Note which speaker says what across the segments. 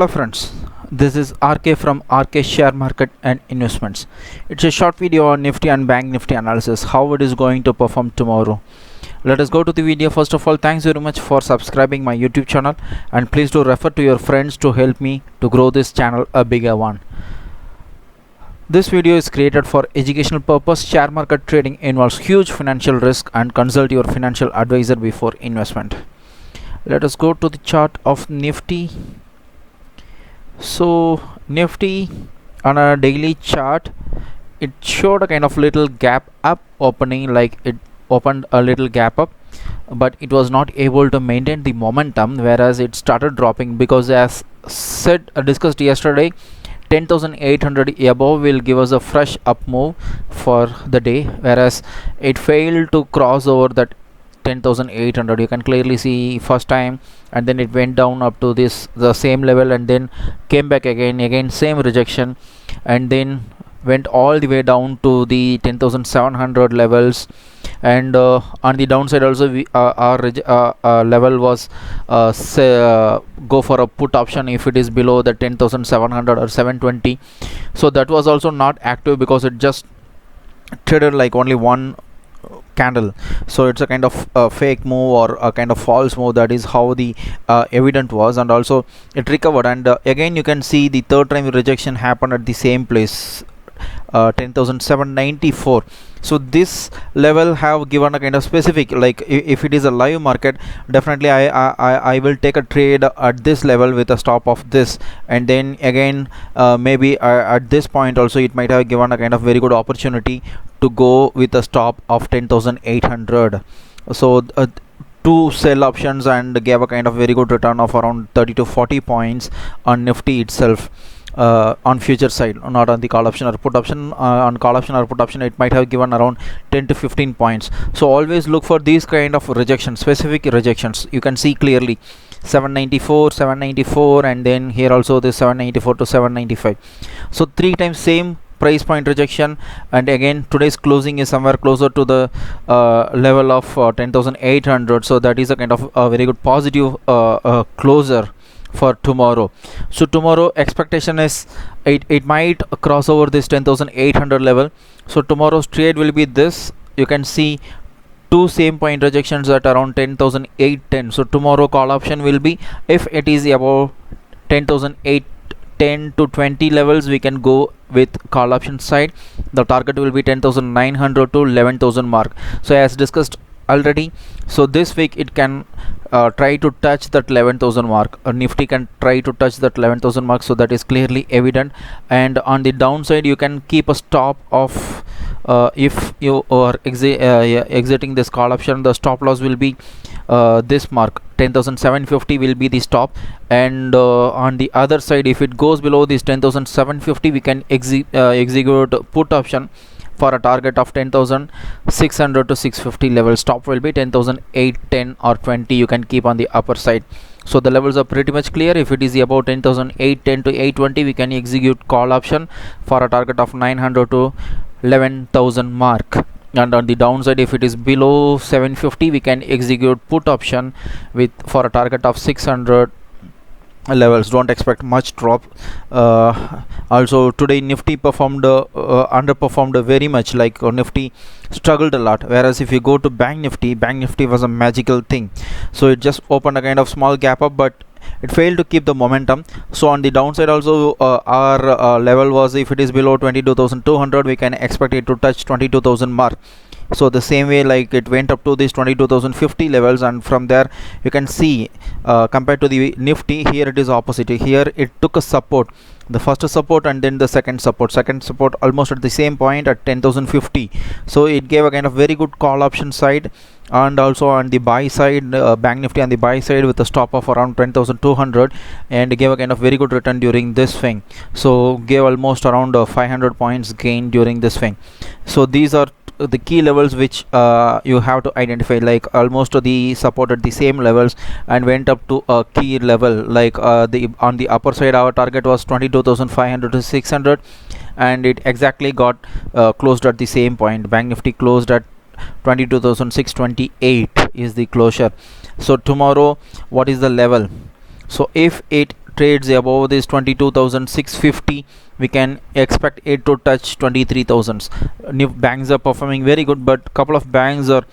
Speaker 1: Hello friends, this is RK from RK Share Market and Investments. It's a short video on Nifty and Bank Nifty analysis, how it is going to perform tomorrow. Let us go to the video. First of all, thanks very much for subscribing my YouTube channel, and please do refer to your friends to help me to grow this channel a bigger one. This video is created for educational purpose. Share market trading involves huge financial risk, and consult your financial advisor before investment. Let us go to the chart of Nifty. So Nifty on a daily chart, it showed a kind of little gap up opening, like it opened a little gap up, but it was not able to maintain the momentum, whereas it started dropping because, as discussed yesterday, 10,800 above will give us a fresh up move for the day, whereas it failed to cross over that 10,800. You can clearly see first time, and then it went down up to the same level, and then came back again same rejection, and then went all the way down to the 10,700 levels. And on the downside also, our level was go for a put option if it is below the 10,700 or 720. So that was also not active because it just traded like only one candle, so it's a kind of fake move or a kind of false move. That is how the evident was, and also it recovered, and again you can see the third time rejection happened at the same place, 10,794. so this level have given a kind of specific, like if it is a live market, definitely I will take a trade at this level with a stop of this, and then again maybe at this point also it might have given a kind of very good opportunity to go with a stop of 10,800. so two sell options and gave a kind of very good return of around 30 to 40 points on Nifty itself. On future side, not on the call option or put option. On call option or put option, it might have given around 10 to 15 points. So always look for these kind of rejections, specific rejections. You can see clearly 794, and then here also this 794 to 795. so three times same price point rejection, and again today's closing is somewhere closer to the level of 10,800. so that is a kind of a very good positive closer for tomorrow. So tomorrow expectation is it might cross over this 10,800 level. so tomorrow's trade will be this. You can see two same point rejections at around 10,810. so tomorrow call option will be, if it is above 10,810 to 20 levels, we can go with call option side. The target will be 10,900 to 11,000 mark. so as discussed already, so this week it can try to touch that 11,000 mark. Nifty can try to touch that 11,000 mark, so that is clearly evident. And on the downside, you can keep a stop of if you are exiting this call option, the stop loss will be this mark, 10,750 will be the stop. And on the other side, if it goes below this 10,750, we can execute put option for a target of 10,600 to 650 level. Stop will be 10,810 or 20. You can keep on the upper side. So the levels are pretty much clear. If it is about 10,810 to 820, we can execute call option for a target of 900 to 11,000 mark. And on the downside, if it is below 750, we can execute put option for a target of 600 levels. Don't expect much drop. Also today Nifty performed underperformed very much, like Nifty struggled a lot, whereas if you go to Bank Nifty was a magical thing. so it just opened a kind of small gap up, but it failed to keep the momentum. so on the downside also, our level was, if it is below 22,200, we can expect it to touch 22,000 mark. so the same way, like it went up to this 22,050 levels, and from there you can see compared to the Nifty, here it is opposite. Here it took a support, the first support and then the second support almost at the same point at 10,050. so it gave a kind of very good call option side, and also on the buy side, Bank Nifty on the buy side with a stop of around 10,200, and gave a kind of very good return during this swing. so gave almost around 500 points gain during this swing. so these are the key levels which you have to identify, like almost the support at the same levels, and went up to a key level, like on the upper side our target was 22,500 to 600, and it exactly got closed at the same point. Bank Nifty closed at 22,628 is the closure. So tomorrow, what is the level? So if it trades above this 22,650, we can expect it to touch 23,000. New banks are performing very good, but couple of banks are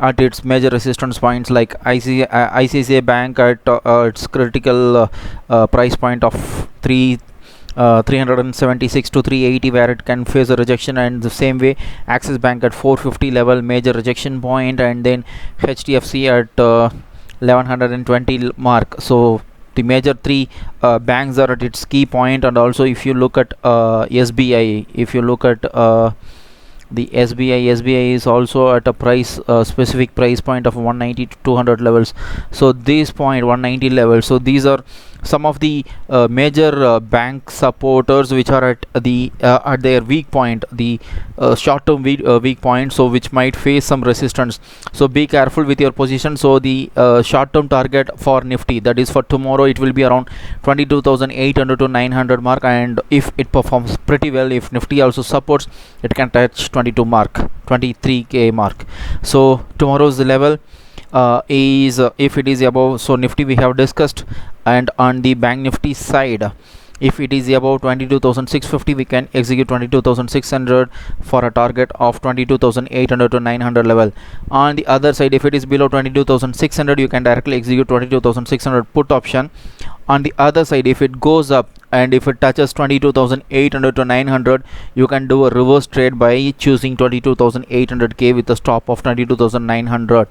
Speaker 1: at its major resistance points, like ICICI Bank at its critical price point of 376 to 380, where it can face a rejection, and the same way Axis Bank at 450 level, major rejection point, and then HDFC at 1120 mark. So the major three banks are at its key point. And also if you look at SBI, if you look at the SBI is also at a price specific price point of 190 to 200 levels. So this point 190 levels, so these are some of the major bank supporters which are at their weak point, the short term weak point, so which might face some resistance. So be careful with your position. So the short term target for Nifty, that is for tomorrow, it will be around 22,800 to 900 mark, and if it performs pretty well, if Nifty also supports, it can touch 23k mark. So tomorrow's level is if it is above, so Nifty we have discussed, and on the Bank Nifty side, if it is above 22,650, we can execute 22,600 for a target of 22,800 to 900 level. On the other side, if it is below 22,600, you can directly execute 22,600 put option. On the other side, if it goes up and if it touches 22,800 to 900, you can do a reverse trade by choosing 22,800k with a stop of 22,900.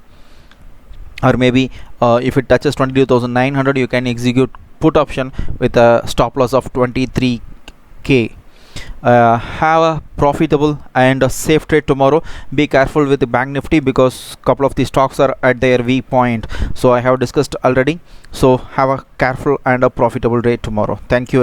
Speaker 1: Or maybe if it touches 22,900, you can execute put option with a stop loss of 23k. Have a profitable and a safe trade tomorrow. Be careful with the Bank Nifty because couple of the stocks are at their weak point, so I have discussed already. So have a careful and a profitable trade tomorrow. Thank you.